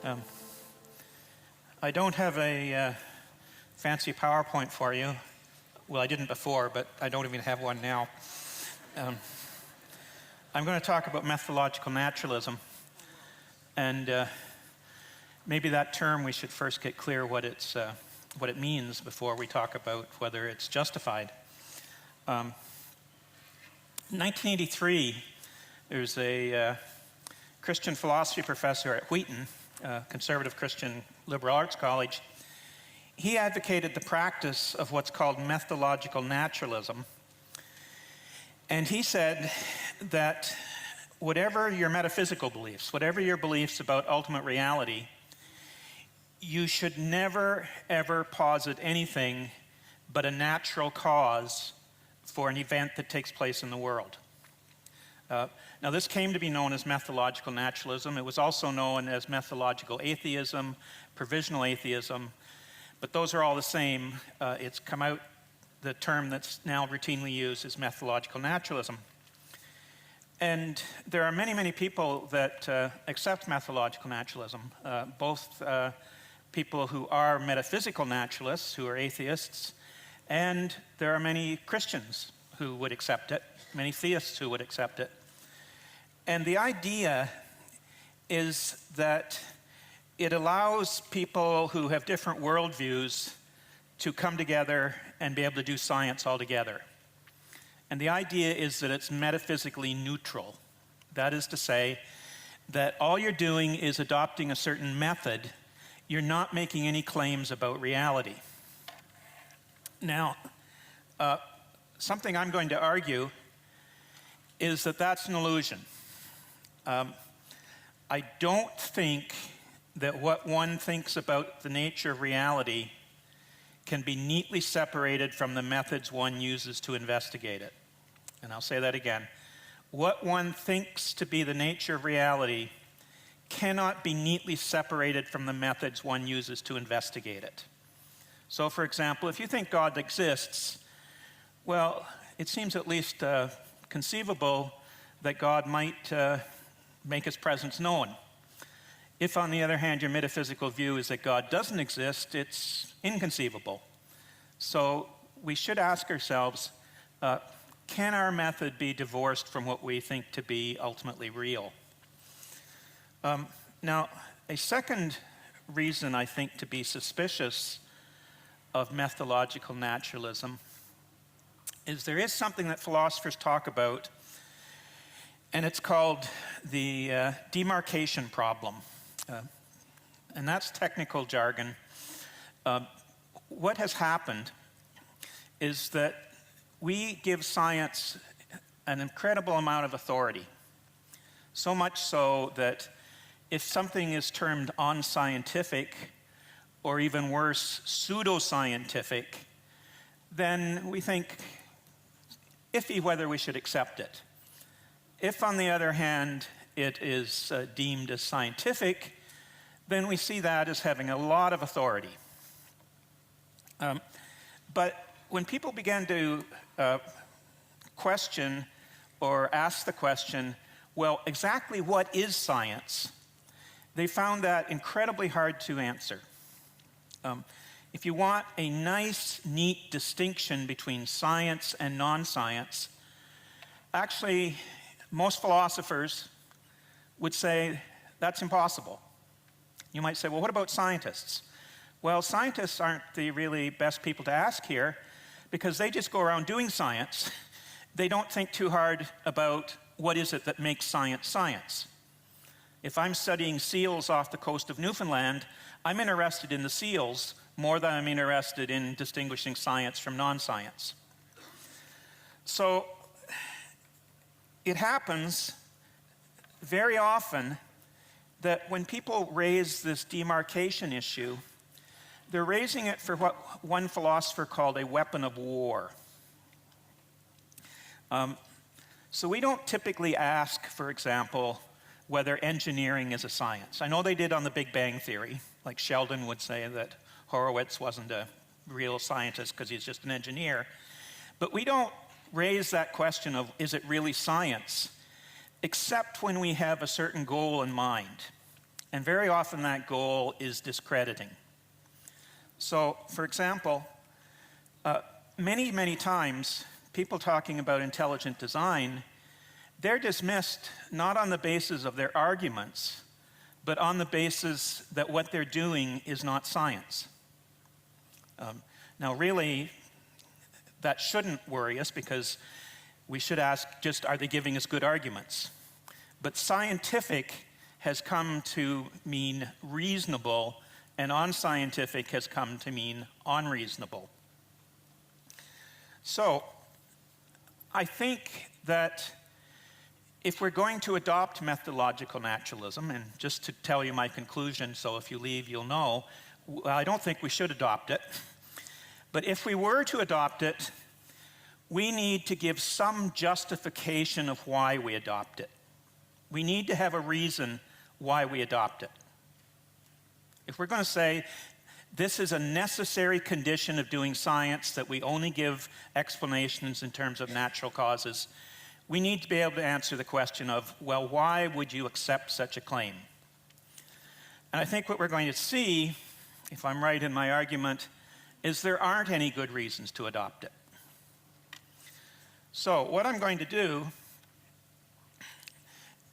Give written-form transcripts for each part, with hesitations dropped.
Um, I don't have a fancy PowerPoint for you. Well, I didn't before, but I don't even have one now. I'm going to talk about methodological naturalism, and maybe that term we should first get clear what it means before we talk about whether it's justified. In 1983, there's a Christian philosophy professor at Wheaton, conservative Christian liberal arts college. He advocated the practice of what's called methodological naturalism. And he said that whatever your metaphysical beliefs, whatever your beliefs about ultimate reality, you should never, ever posit anything but a natural cause for an event that takes place in the world. Now, this came to be known as methodological naturalism. It was also known as methodological atheism, provisional atheism, but those are all the same. It's come out, the term that's now routinely used is methodological naturalism. And there are many, many people that accept methodological naturalism, both people who are metaphysical naturalists, who are atheists, and there are many Christians who would accept it, many theists who would accept it. And the idea is that it allows people who have different worldviews to come together and be able to do science all together. And the idea is that it's metaphysically neutral. That is to say that all you're doing is adopting a certain method. You're not making any claims about reality. Now, something I'm going to argue is that that's an illusion. I don't think that what one thinks about the nature of reality can be neatly separated from the methods one uses to investigate it. And I'll say that again. What one thinks to be the nature of reality cannot be neatly separated from the methods one uses to investigate it. So, for example, if you think God exists, well, it seems at least conceivable that God might make his presence known. If, on the other hand, your metaphysical view is that God doesn't exist, it's inconceivable. So we should ask ourselves, can our method be divorced from what we think to be ultimately real? Now, a second reason I think to be suspicious of methodological naturalism is there is something that philosophers talk about, and it's called the demarcation problem. And that's technical jargon. What has happened is that we give science an incredible amount of authority. So much so that if something is termed unscientific, or even worse, pseudoscientific, then we think iffy whether we should accept it. If, on the other hand, it is deemed as scientific, then we see that as having a lot of authority. But when people began to question or ask the question, well, exactly what is science? They found that incredibly hard to answer. If you want a nice, neat distinction between science and non-science, actually, most philosophers would say that's impossible. You might say, well, what about scientists? Well, scientists aren't the really best people to ask here because they just go around doing science. They don't think too hard about what is it that makes science science. If I'm studying seals off the coast of Newfoundland, I'm interested in the seals more than I'm interested in distinguishing science from non-science. So it happens very often that when people raise this demarcation issue, they're raising it for what one philosopher called a weapon of war. So we don't typically ask, for example, whether engineering is a science. I know they did on the Big Bang Theory, like Sheldon would say that Horowitz wasn't a real scientist because he's just an engineer. But we don't raise that question of, is it really science, except when we have a certain goal in mind. And very often that goal is discrediting. So, for example, many, many times, people talking about intelligent design, they're dismissed not on the basis of their arguments, but on the basis that what they're doing is not science. Now, really, that shouldn't worry us, because we should ask just, are they giving us good arguments? But scientific has come to mean reasonable, and unscientific has come to mean unreasonable. So, I think that if we're going to adopt methodological naturalism, and just to tell you my conclusion, so if you leave, you'll know, I don't think we should adopt it. But if we were to adopt it, we need to give some justification of why we adopt it. We need to have a reason why we adopt it. If we're going to say, this is a necessary condition of doing science, that we only give explanations in terms of natural causes, we need to be able to answer the question of, well, why would you accept such a claim? And I think what we're going to see, if I'm right in my argument, is there aren't any good reasons to adopt it. So what I'm going to do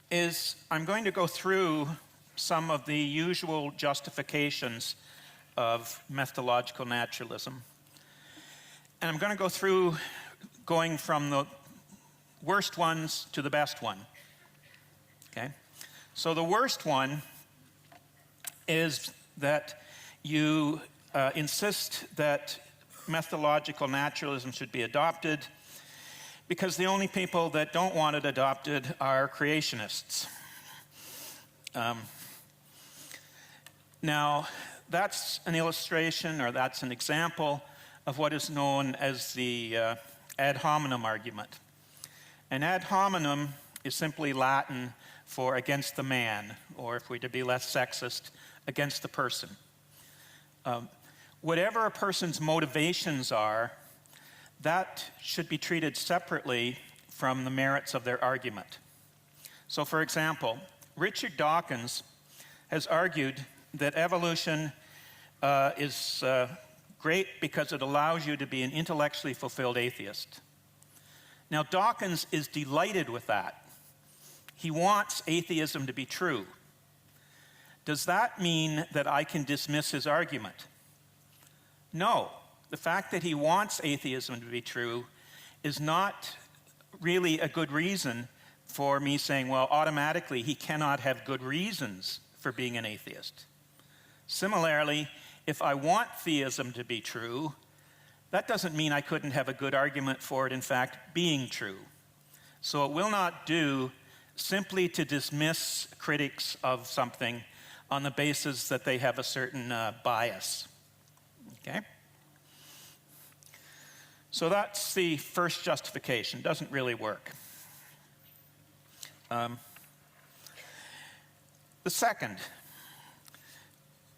is I'm going to go through some of the usual justifications of methodological naturalism. And I'm going to go through going from the worst ones to the best one. Okay? So the worst one is that you insist that methodological naturalism should be adopted because the only people that don't want it adopted are creationists. Now, that's an illustration, or that's an example of what is known as the ad hominem argument. And ad hominem is simply Latin for against the man, or if we're to be less sexist, against the person. Whatever a person's motivations are, that should be treated separately from the merits of their argument. So, for example, Richard Dawkins has argued that evolution is great because it allows you to be an intellectually fulfilled atheist. Now, Dawkins is delighted with that. He wants atheism to be true. Does that mean that I can dismiss his argument? No. The fact that he wants atheism to be true is not really a good reason for me saying, well, automatically he cannot have good reasons for being an atheist. Similarly, if I want theism to be true, that doesn't mean I couldn't have a good argument for it, in fact, being true. So it will not do simply to dismiss critics of something on the basis that they have a certain bias. Okay? So that's the first justification. Doesn't really work. The second.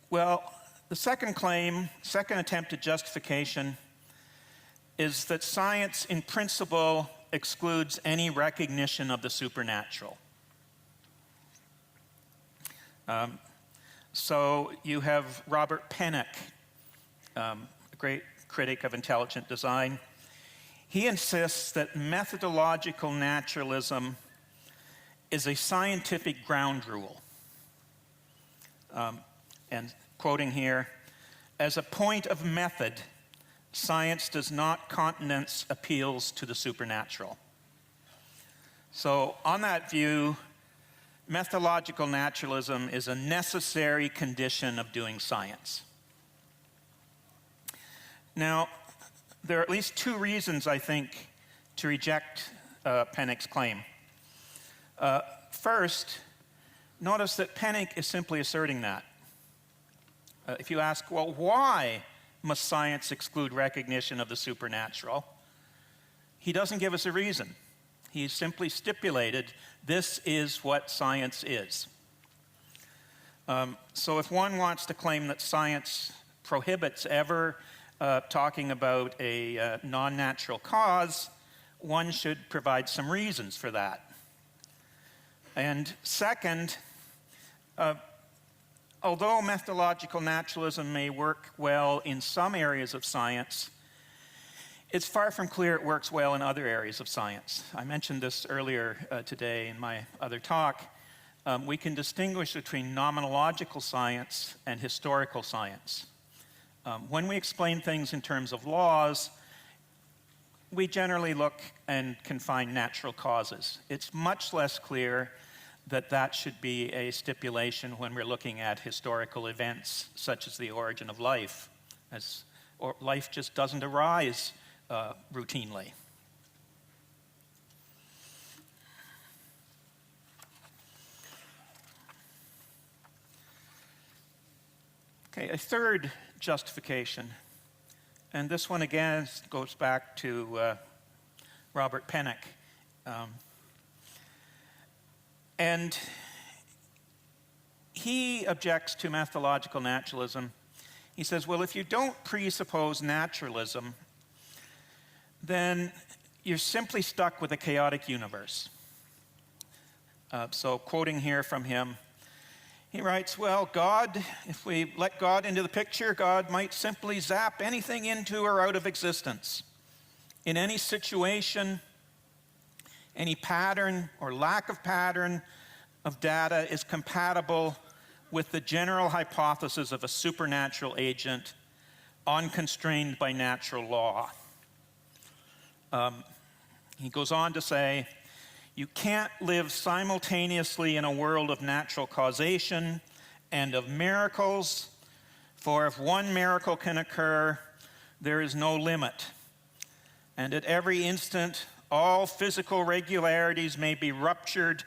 Well, the second claim, second attempt at justification, is that science in principle excludes any recognition of the supernatural. So you have Robert Pennock, a great critic of intelligent design. He insists that methodological naturalism is a scientific ground rule. And quoting here, as a point of method, science does not countenance appeals to the supernatural. So on that view, methodological naturalism is a necessary condition of doing science. Now, there are at least two reasons, I think, to reject Pennock's claim. First, notice that Pennock is simply asserting that. If you ask, well, why must science exclude recognition of the supernatural? He doesn't give us a reason. He simply stipulated this is what science is. So if one wants to claim that science prohibits ever talking about a non-natural cause, one should provide some reasons for that. And second, although methodological naturalism may work well in some areas of science, it's far from clear it works well in other areas of science. I mentioned this earlier today in my other talk. We can distinguish between nomenological science and historical science. When we explain things in terms of laws, we generally look and can find natural causes. It's much less clear that that should be a stipulation when we're looking at historical events such as the origin of life, or life just doesn't arise routinely. Okay, a third justification, and this one again goes back to Robert Pennock. And he objects to methodological naturalism. He says, well, if you don't presuppose naturalism, then you're simply stuck with a chaotic universe. So quoting here from him, he writes, well, God, if we let God into the picture, God might simply zap anything into or out of existence. In any situation, any pattern or lack of pattern of data is compatible with the general hypothesis of a supernatural agent unconstrained by natural law. He goes on to say, you can't live simultaneously in a world of natural causation and of miracles, for if one miracle can occur, there is no limit. And at every instant, all physical regularities may be ruptured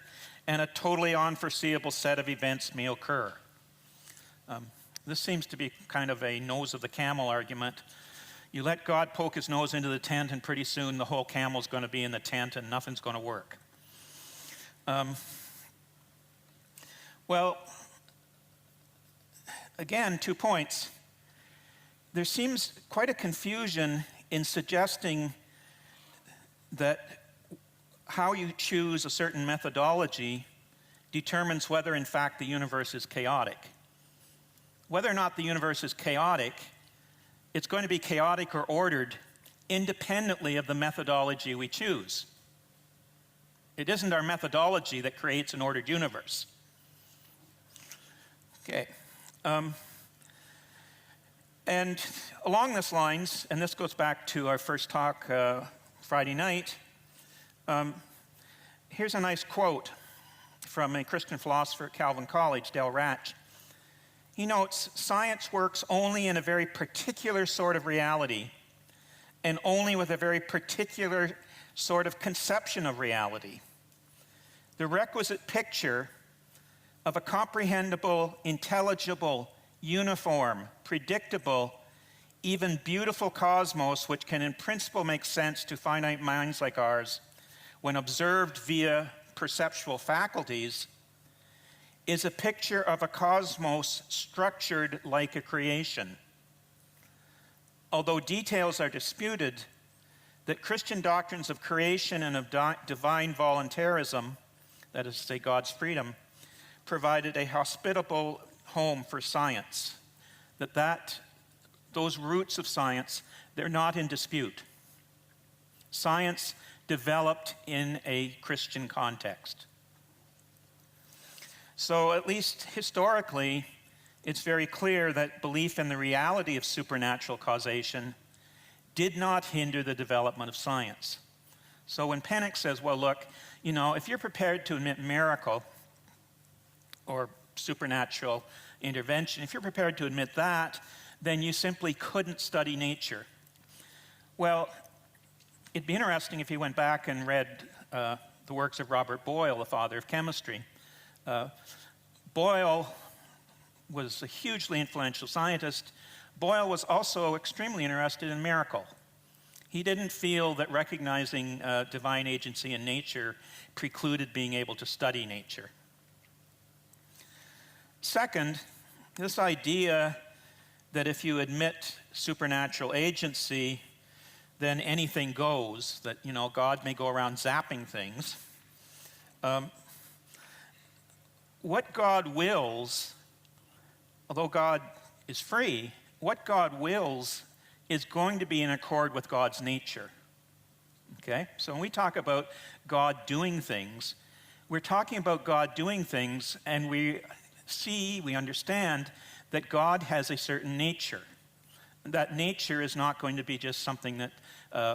and a totally unforeseeable set of events may occur. This seems to be kind of a nose of the camel argument. You let God poke his nose into the tent, and pretty soon the whole camel's going to be in the tent and nothing's going to work. Well, again, 2 points. There seems quite a confusion in suggesting that how you choose a certain methodology determines whether, in fact, the universe is chaotic. Whether or not the universe is chaotic, it's going to be chaotic or ordered independently of the methodology we choose. It isn't our methodology that creates an ordered universe. Okay. And along these lines, and this goes back to our first talk Friday night, here's a nice quote from a Christian philosopher at Calvin College, Del Ratch. He notes, science works only in a very particular sort of reality and only with a very particular sort of conception of reality. The requisite picture of a comprehensible, intelligible, uniform, predictable, even beautiful cosmos which can in principle make sense to finite minds like ours when observed via perceptual faculties is a picture of a cosmos structured like a creation. Although details are disputed, that Christian doctrines of creation and of divine voluntarism, that is to say God's freedom, provided a hospitable home for science, those roots of science, they're not in dispute. Science developed in a Christian context. So at least historically, it's very clear that belief in the reality of supernatural causation did not hinder the development of science. So when Pennock says, well, look, if you're prepared to admit miracle or supernatural intervention, if you're prepared to admit that, then you simply couldn't study nature. Well, it'd be interesting if you went back and read the works of Robert Boyle, the father of chemistry. Boyle was a hugely influential scientist. Boyle was also extremely interested in miracle. He didn't feel that recognizing divine agency in nature precluded being able to study nature. Second, this idea that if you admit supernatural agency, then anything goes, that, God may go around zapping things. What God wills although God is free, what God wills is going to be in accord with God's nature. Okay? So when we talk about God doing things, we're talking about God doing things, and we understand that God has a certain nature. That nature is not going to be just something that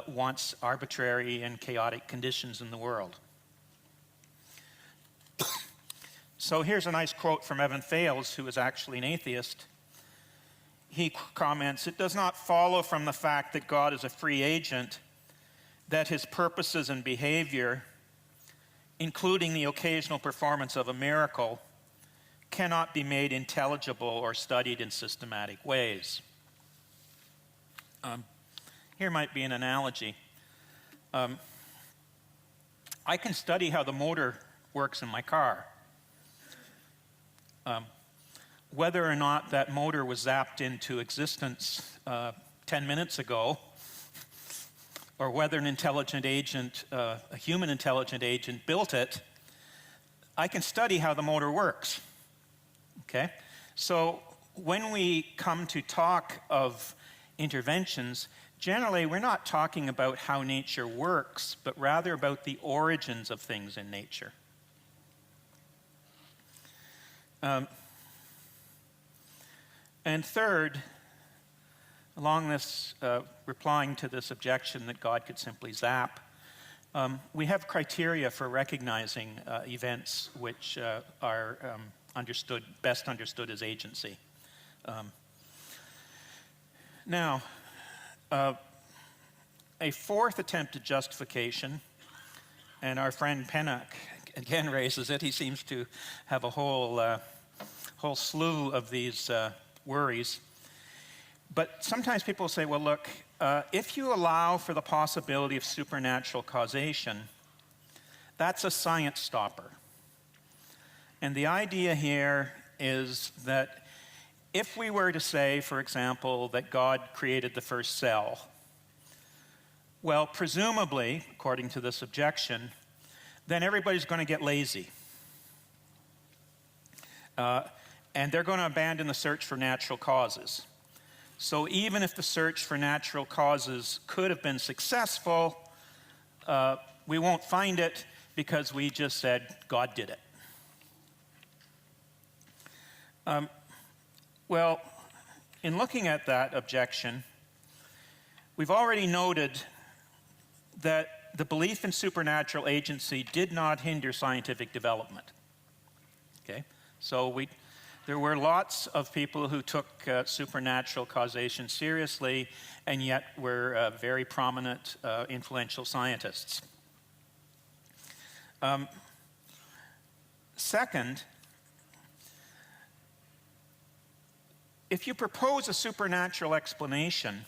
wants arbitrary and chaotic conditions in the world. So here's a nice quote from Evan Fales, who is actually an atheist. He comments, "It does not follow from the fact that God is a free agent that his purposes and behavior, including the occasional performance of a miracle, cannot be made intelligible or studied in systematic ways." Here might be an analogy. I can study how the motor works in my car. Whether or not that motor was zapped into existence 10 minutes ago, or whether an intelligent agent, a human intelligent agent, built it, I can study how the motor works. Okay? So when we come to talk of interventions, generally we're not talking about how nature works, but rather about the origins of things in nature. And third, along this, replying to this objection that God could simply zap, we have criteria for recognizing events which are best understood as agency. Now, a fourth attempt at justification, and our friend Pennock again raises it. He seems to have a whole slew of these worries. But sometimes people say, well, look, if you allow for the possibility of supernatural causation, that's a science stopper. And the idea here is that if we were to say, for example, that God created the first cell, well, presumably, according to this objection, then everybody's going to get lazy. And they're going to abandon the search for natural causes. So even if the search for natural causes could have been successful, we won't find it because we just said God did it. Well, in looking at that objection, we've already noted that the belief in supernatural agency did not hinder scientific development. Okay? So there were lots of people who took supernatural causation seriously, and yet were very prominent, influential scientists. Second, if you propose a supernatural explanation,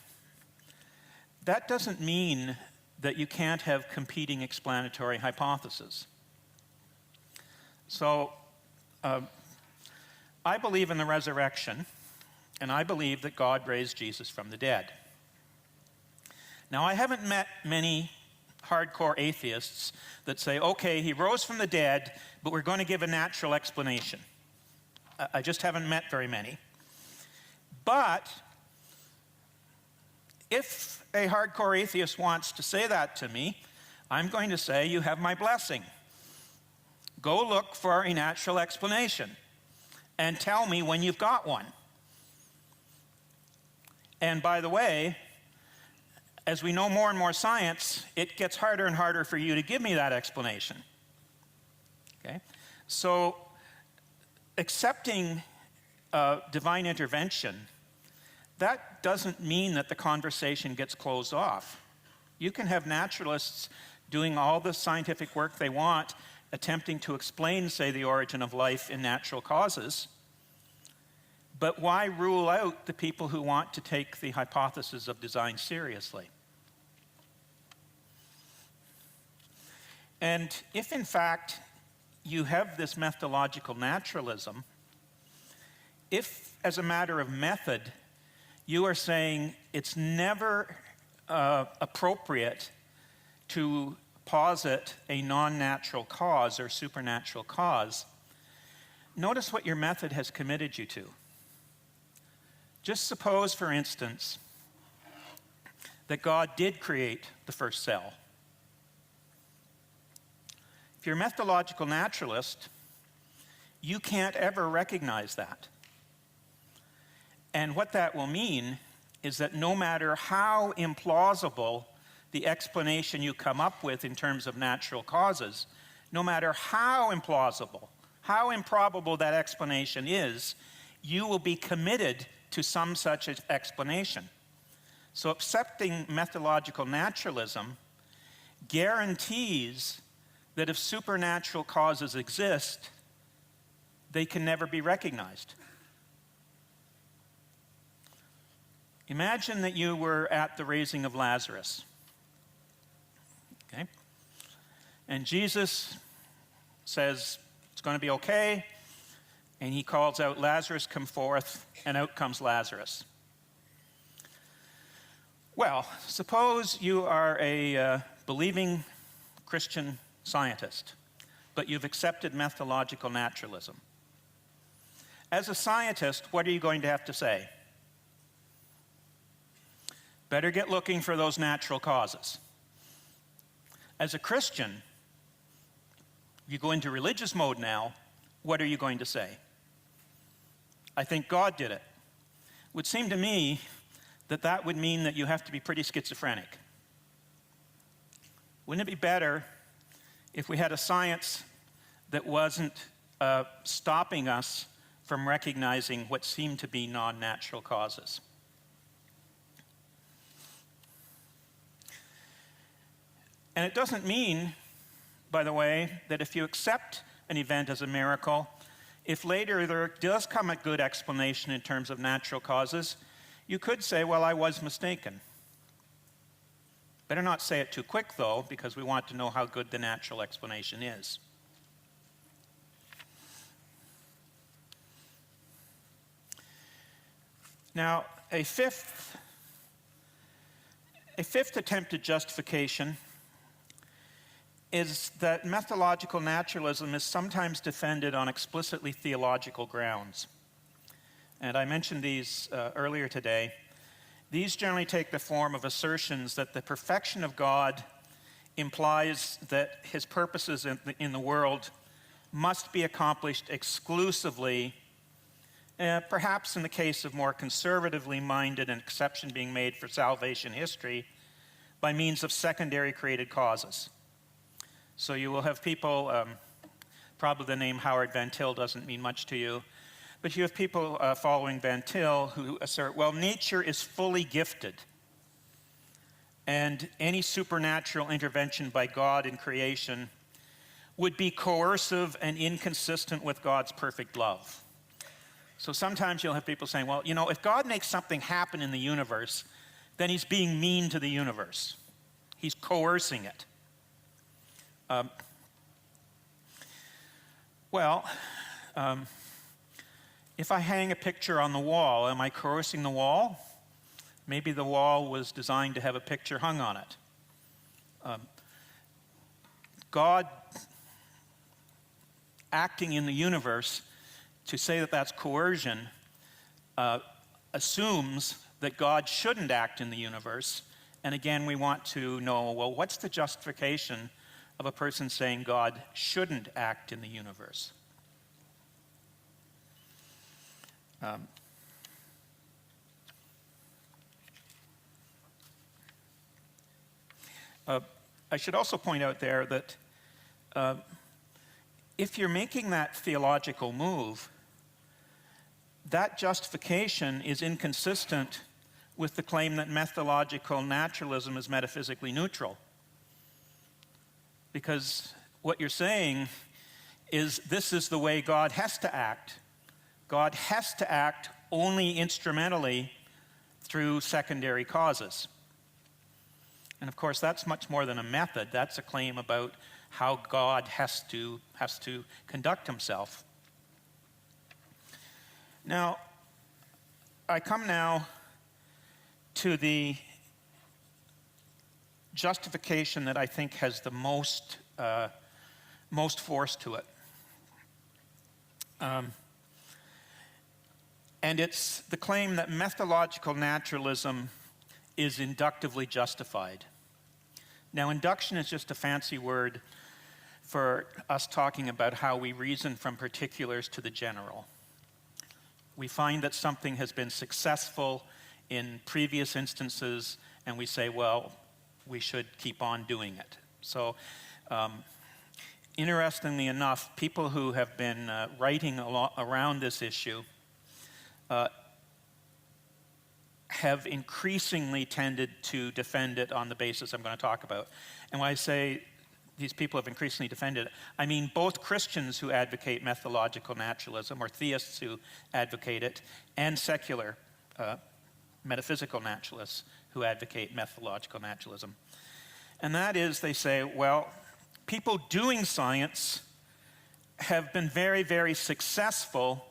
that doesn't mean that you can't have competing explanatory hypotheses. So, I believe in the resurrection, and I believe that God raised Jesus from the dead. Now, I haven't met many hardcore atheists that say, okay, he rose from the dead, but we're going to give a natural explanation. I just haven't met very many. But if a hardcore atheist wants to say that to me, I'm going to say, you have my blessing. Go look for a natural explanation and tell me when you've got one. And by the way, as we know more and more science, it gets harder and harder for you to give me that explanation. Okay? So accepting divine intervention, that doesn't mean that the conversation gets closed off. You can have naturalists doing all the scientific work they want, attempting to explain, say, the origin of life in natural causes. But why rule out the people who want to take the hypothesis of design seriously? And if, in fact, you have this methodological naturalism, if, as a matter of method, you are saying it's never appropriate to posit a non-natural cause or supernatural cause, notice what your method has committed you to. Just suppose, for instance, that God did create the first cell. If you're a methodological naturalist, you can't ever recognize that. And what that will mean is that no matter how implausible the explanation you come up with in terms of natural causes, no matter how implausible, how improbable that explanation is, you will be committed to some such explanation. So accepting methodological naturalism guarantees that if supernatural causes exist, they can never be recognized. Imagine that you were at the raising of Lazarus. Okay? And Jesus says, it's going to be okay. And he calls out, Lazarus, come forth, and out comes Lazarus. Well, suppose you are a believing Christian scientist, but you've accepted methodological naturalism. As a scientist, what are you going to have to say? Better get looking for those natural causes. As a Christian, you go into religious mode now, what are you going to say? I think God did it. It would seem to me that that would mean that you have to be pretty schizophrenic. Wouldn't it be better if we had a science that wasn't stopping us from recognizing what seemed to be non-natural causes? And it doesn't mean, by the way, that if you accept an event as a miracle, if later there does come a good explanation in terms of natural causes, you could say, well, I was mistaken. Better not say it too quick, though, because we want to know how good the natural explanation is. Now, a fifth attempt at justification is that methodological naturalism is sometimes defended on explicitly theological grounds. And I mentioned these earlier today. These generally take the form of assertions that the perfection of God implies that his purposes in the world must be accomplished exclusively, perhaps in the case of more conservatively minded, an exception being made for salvation history, by means of secondary created causes. So you will have people, probably the name Howard Van Til doesn't mean much to you, but you have people following Van Til who assert, well, nature is fully gifted, and any supernatural intervention by God in creation would be coercive and inconsistent with God's perfect love. So sometimes you'll have people saying, well, you know, if God makes something happen in the universe, then he's being mean to the universe. He's coercing it. If I hang a picture on the wall, am I coercing the wall? Maybe the wall was designed to have a picture hung on it. God acting in the universe, to say that that's coercion, assumes that God shouldn't act in the universe. And again, we want to know, well, what's the justification of a person saying God shouldn't act in the universe? I should also point out there that if you're making that theological move, that justification is inconsistent with the claim that methodological naturalism is metaphysically neutral. Because what you're saying is this is the way God has to act. God has to act only instrumentally through secondary causes. And of course, that's much more than a method. That's a claim about how God has to conduct himself. Now, I come now to the justification that I think has the most force to it. And it's the claim that methodological naturalism is inductively justified. Now, induction is just a fancy word for us talking about how we reason from particulars to the general. We find that something has been successful in previous instances, and we say, well, we should keep on doing it. So, interestingly enough, people who have been writing around this issue have increasingly tended to defend it on the basis I'm going to talk about. And when I say these people have increasingly defended it, I mean both Christians who advocate methodological naturalism, or theists who advocate it, and secular metaphysical naturalists who advocate methodological naturalism. And that is, they say, well, people doing science have been very, very successful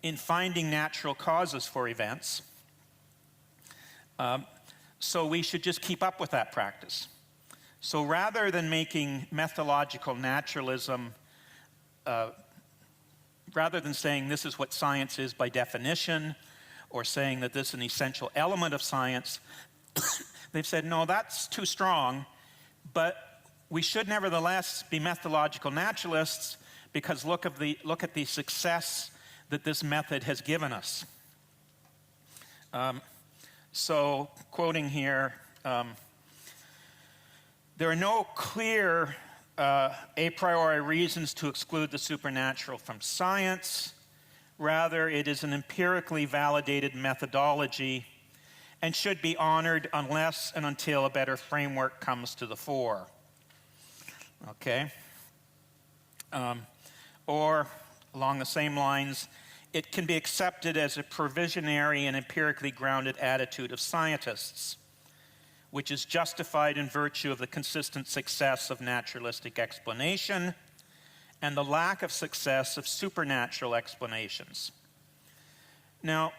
in finding natural causes for events. So we should just keep up with that practice. So rather than making methodological naturalism, rather than saying this is what science is by definition, or saying that this is an essential element of science, they've said, no, that's too strong, but we should nevertheless be methodological naturalists because look at the success that this method has given us. So, quoting here, there are no clear a priori reasons to exclude the supernatural from science. Rather, it is an empirically validated methodology and should be honored unless and until a better framework comes to the fore. Okay? Or, along the same lines, it can be accepted as a provisionary and empirically grounded attitude of scientists, which is justified in virtue of the consistent success of naturalistic explanation and the lack of success of supernatural explanations. Now,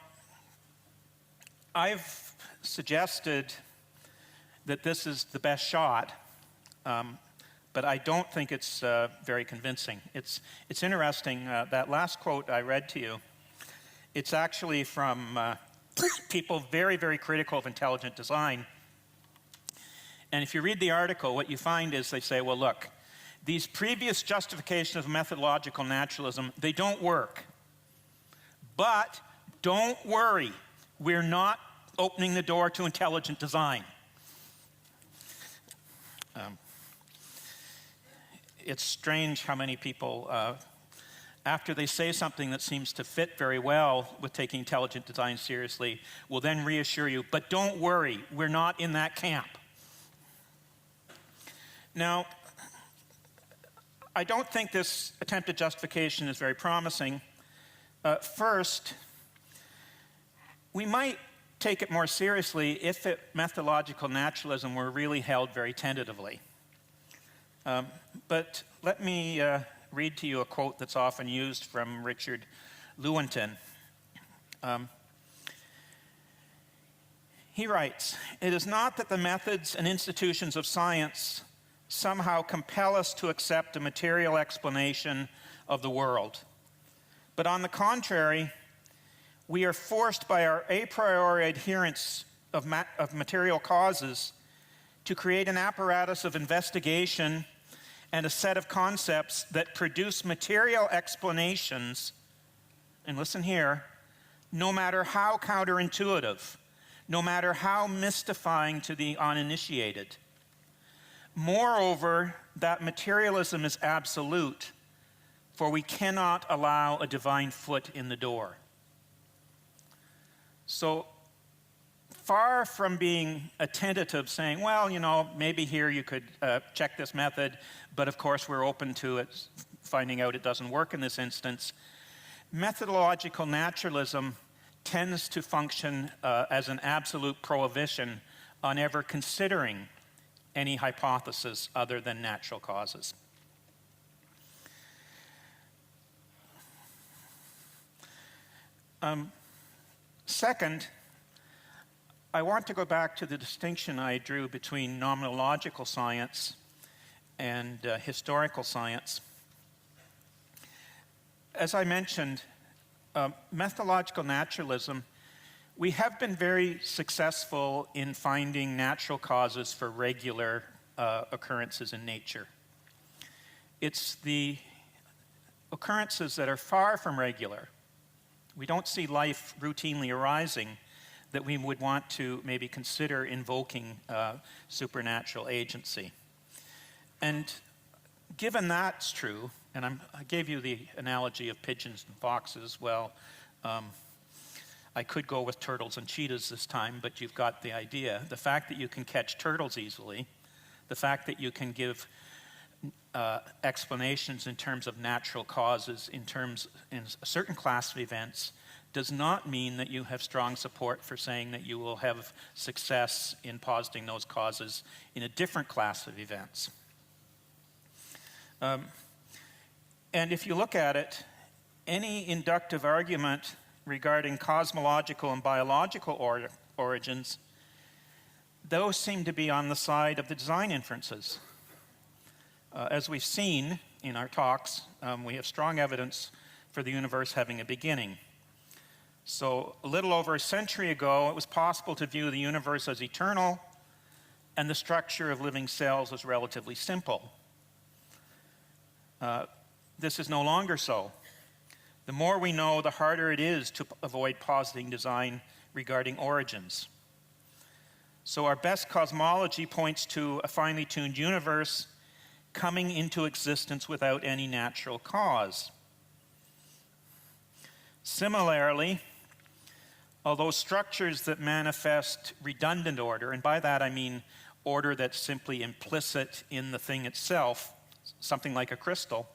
I've suggested that this is the best shot, but I don't think it's very convincing. It's interesting, that last quote I read to you, it's actually from people very, very critical of intelligent design. And if you read the article, what you find is they say, well, look, these previous justifications of methodological naturalism, they don't work. But don't worry, we're not opening the door to intelligent design. It's strange how many people, after they say something that seems to fit very well with taking intelligent design seriously, will then reassure you, but don't worry, we're not in that camp. Now, I don't think this attempted justification is very promising. First, we might take it more seriously if methodological naturalism were really held very tentatively. But let me read to you a quote that's often used from Richard Lewontin. He writes, "It is not that the methods and institutions of science somehow compel us to accept a material explanation of the world. But on the contrary, we are forced by our a priori adherence of material causes to create an apparatus of investigation and a set of concepts that produce material explanations, and listen here, no matter how counterintuitive, no matter how mystifying to the uninitiated. Moreover, that materialism is absolute, for we cannot allow a divine foot in the door." So, far from being a tentative saying, well, you know, maybe here you could check this method, but of course we're open to it, finding out it doesn't work in this instance, methodological naturalism tends to function as an absolute prohibition on ever considering any hypothesis other than natural causes. Second, I want to go back to the distinction I drew between nomenological science and historical science. As I mentioned, methodological naturalism, we have been very successful in finding natural causes for regular occurrences in nature. It's the occurrences that are far from regular. We don't see life routinely arising that we would want to maybe consider invoking supernatural agency. And given that's true, and I gave you the analogy of pigeons and foxes, well, I could go with turtles and cheetahs this time, but you've got the idea. The fact that you can catch turtles easily, the fact that you can give explanations in terms of natural causes, in a certain class of events, does not mean that you have strong support for saying that you will have success in positing those causes in a different class of events. And if you look at it, any inductive argument regarding cosmological and biological origins, those seem to be on the side of the design inferences. As we've seen in our talks, we have strong evidence for the universe having a beginning. So a little over a century ago, it was possible to view the universe as eternal, and the structure of living cells as relatively simple. This is no longer so. The more we know, the harder it is to avoid positing design regarding origins. So our best cosmology points to a finely tuned universe coming into existence without any natural cause. Similarly, although structures that manifest redundant order, and by that I mean order that's simply implicit in the thing itself, something like a crystal,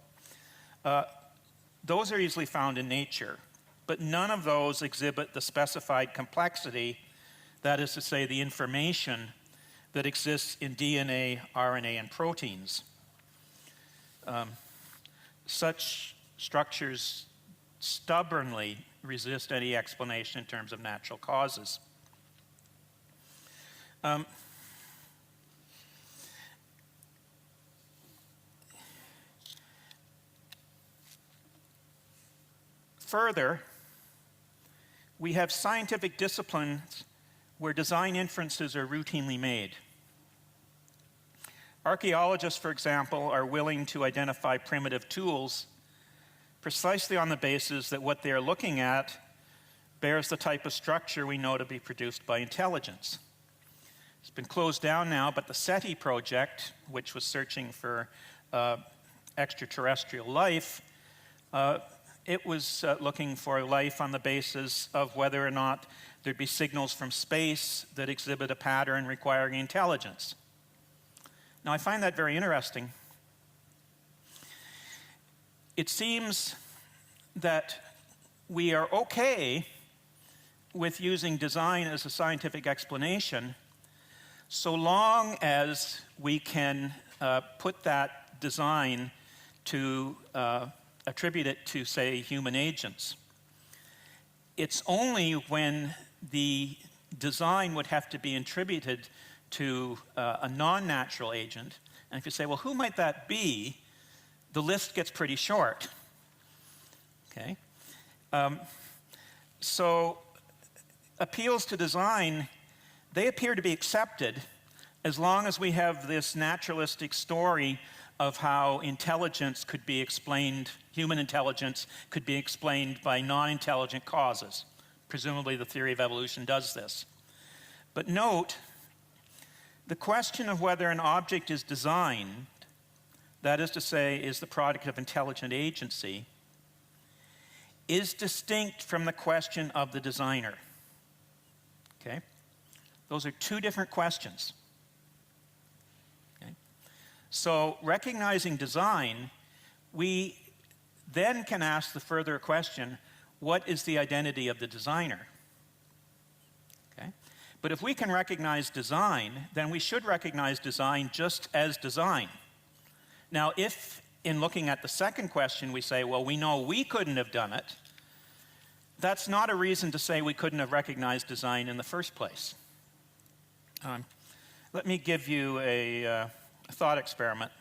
those are easily found in nature, but none of those exhibit the specified complexity, that is to say, the information that exists in DNA, RNA, and proteins. Such structures stubbornly resist any explanation in terms of natural causes. Further, we have scientific disciplines where design inferences are routinely made. Archaeologists, for example, are willing to identify primitive tools precisely on the basis that what they are looking at bears the type of structure we know to be produced by intelligence. It's been closed down now, but the SETI project, which was searching for extraterrestrial life, it was looking for life on the basis of whether or not there'd be signals from space that exhibit a pattern requiring intelligence. Now, I find that very interesting. It seems that we are okay with using design as a scientific explanation so long as we can put that design to attribute it to, say, human agents. It's only when the design would have to be attributed to a non-natural agent, and if you say, well, who might that be, the list gets pretty short. Okay? So appeals to design, they appear to be accepted as long as we have this naturalistic story of how intelligence could be explained, human intelligence could be explained by non-intelligent causes. Presumably the theory of evolution does this. But note, the question of whether an object is designed, that is to say, is the product of intelligent agency, is distinct from the question of the designer. Okay? Those are two different questions. Okay? So, recognizing design, we then can ask the further question, what is the identity of the designer? Okay? But if we can recognize design, then we should recognize design just as design. Now, if in looking at the second question we say, well, we know we couldn't have done it, that's not a reason to say we couldn't have recognized design in the first place. Let me give you a thought experiment.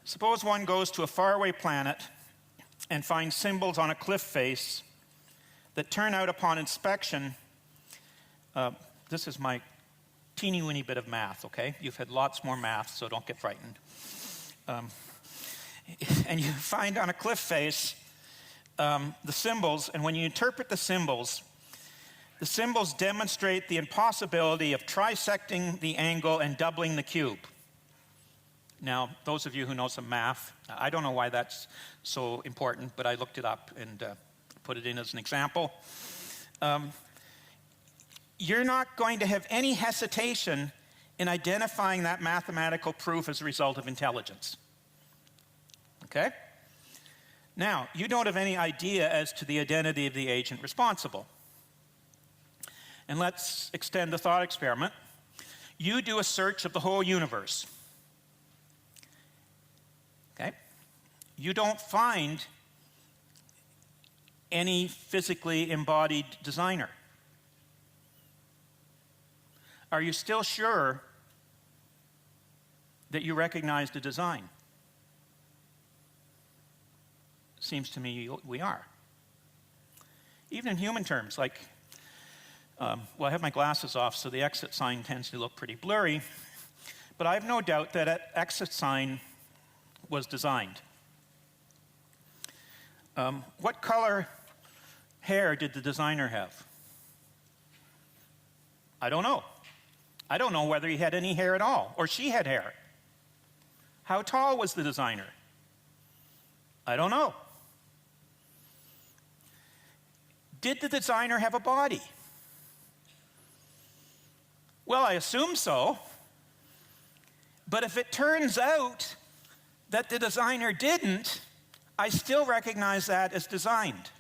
Suppose one goes to a faraway planet and find symbols on a cliff face that turn out upon inspection, this is my teeny weeny bit of math, okay? You've had lots more math, so don't get frightened. And you find on a cliff face the symbols, and when you interpret the symbols demonstrate the impossibility of trisecting the angle and doubling the cube. Now, those of you who know some math, I don't know why that's so important, but I looked it up and put it in as an example. You're not going to have any hesitation in identifying that mathematical proof as a result of intelligence. Okay? Now, you don't have any idea as to the identity of the agent responsible. And let's extend the thought experiment. You do a search of the whole universe. Okay? You don't find any physically embodied designer. Are you still sure that you recognize the design? Seems to me we are. Even in human terms, like, well, I have my glasses off, so the exit sign tends to look pretty blurry, but I have no doubt that an exit sign was designed. What color hair did the designer have? I don't know. I don't know whether he had any hair at all, or she had hair. How tall was the designer? I don't know. Did the designer have a body? Well, I assume so. But if it turns out that the designer didn't, I still recognize that as designed.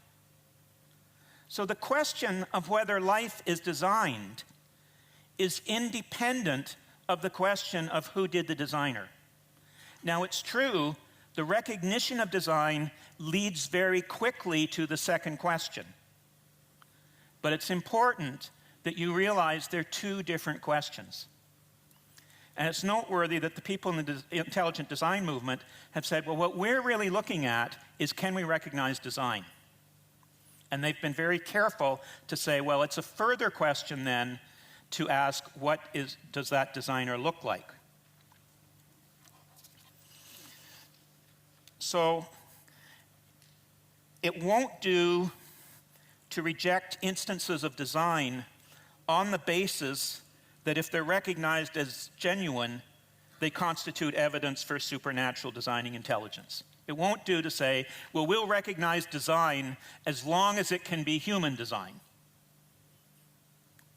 So the question of whether life is designed is independent of the question of who did the designer. Now, it's true, the recognition of design leads very quickly to the second question. But it's important that you realize they're two different questions. And it's noteworthy that the people in the intelligent design movement have said, well, what we're really looking at is, can we recognize design? And they've been very careful to say, well, it's a further question then to ask, does that designer look like? So it won't do to reject instances of design on the basis that if they're recognized as genuine, they constitute evidence for supernatural designing intelligence. It won't do to say, well, we'll recognize design as long as it can be human design.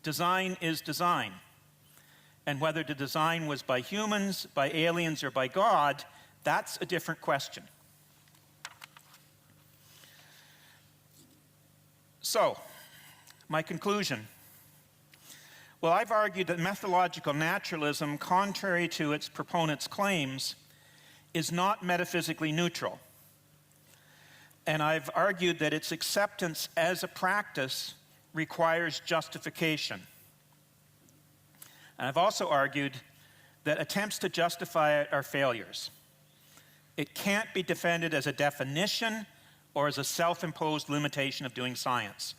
Design is design. And whether the design was by humans, by aliens, or by God, that's a different question. So, my conclusion. Well, I've argued that methodological naturalism, contrary to its proponents' claims, is not metaphysically neutral. And I've argued that its acceptance as a practice requires justification. And I've also argued that attempts to justify it are failures. It can't be defended as a definition or as a self-imposed limitation of doing science,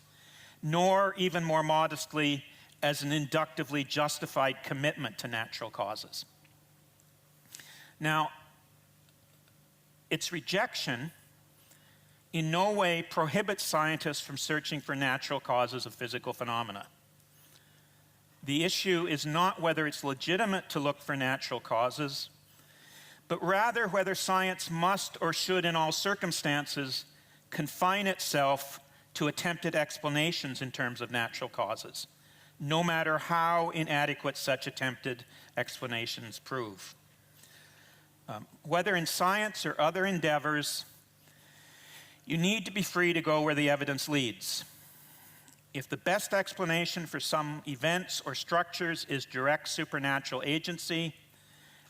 nor, even more modestly, as an inductively justified commitment to natural causes. Now, its rejection in no way prohibits scientists from searching for natural causes of physical phenomena. The issue is not whether it's legitimate to look for natural causes, but rather whether science must or should in all circumstances confine itself to attempted explanations in terms of natural causes, no matter how inadequate such attempted explanations prove. Whether in science or other endeavors, you need to be free to go where the evidence leads. If the best explanation for some events or structures is direct supernatural agency,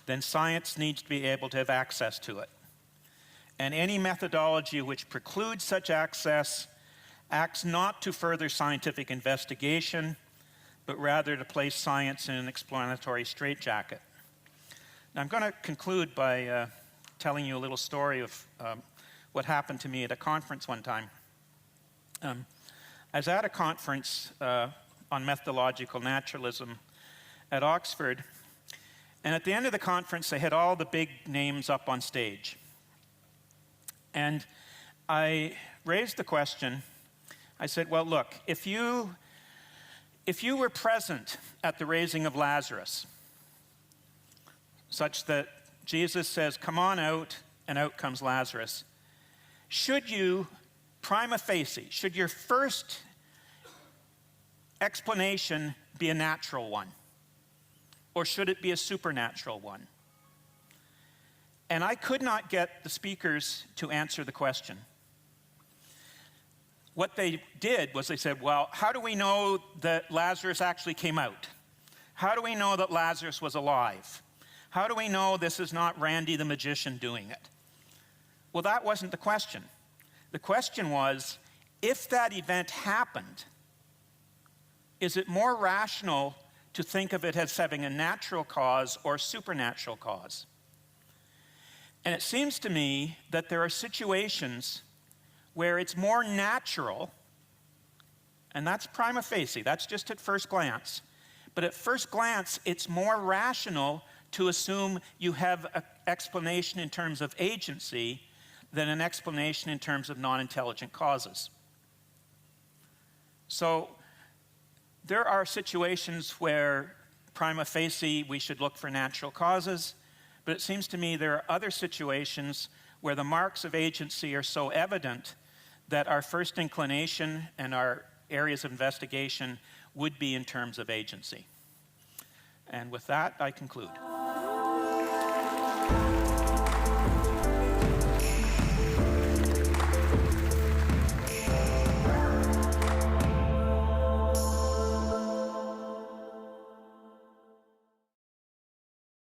then science needs to be able to have access to it. And any methodology which precludes such access acts not to further scientific investigation, but rather to place science in an explanatory straitjacket. Now, I'm going to conclude by telling you a little story of what happened to me at a conference one time. I was at a conference on methodological naturalism at Oxford, and at the end of the conference, they had all the big names up on stage. And I raised the question. I said, well, look, if you were present at the raising of Lazarus, such that Jesus says, come on out, and out comes Lazarus, should you, prima facie, should your first explanation be a natural one? Or should it be a supernatural one? And I could not get the speakers to answer the question. What they did was they said, well, how do we know that Lazarus actually came out? How do we know that Lazarus was alive? How do we know this is not Randy the magician doing it? Well, that wasn't the question. The question was, if that event happened, is it more rational to think of it as having a natural cause or supernatural cause? And it seems to me that there are situations where it's more natural, and that's prima facie, that's just at first glance, but at first glance, it's more rational to assume you have an explanation in terms of agency than an explanation in terms of non-intelligent causes. So there are situations where prima facie we should look for natural causes, but it seems to me there are other situations where the marks of agency are so evident that our first inclination and our areas of investigation would be in terms of agency. And with that, I conclude.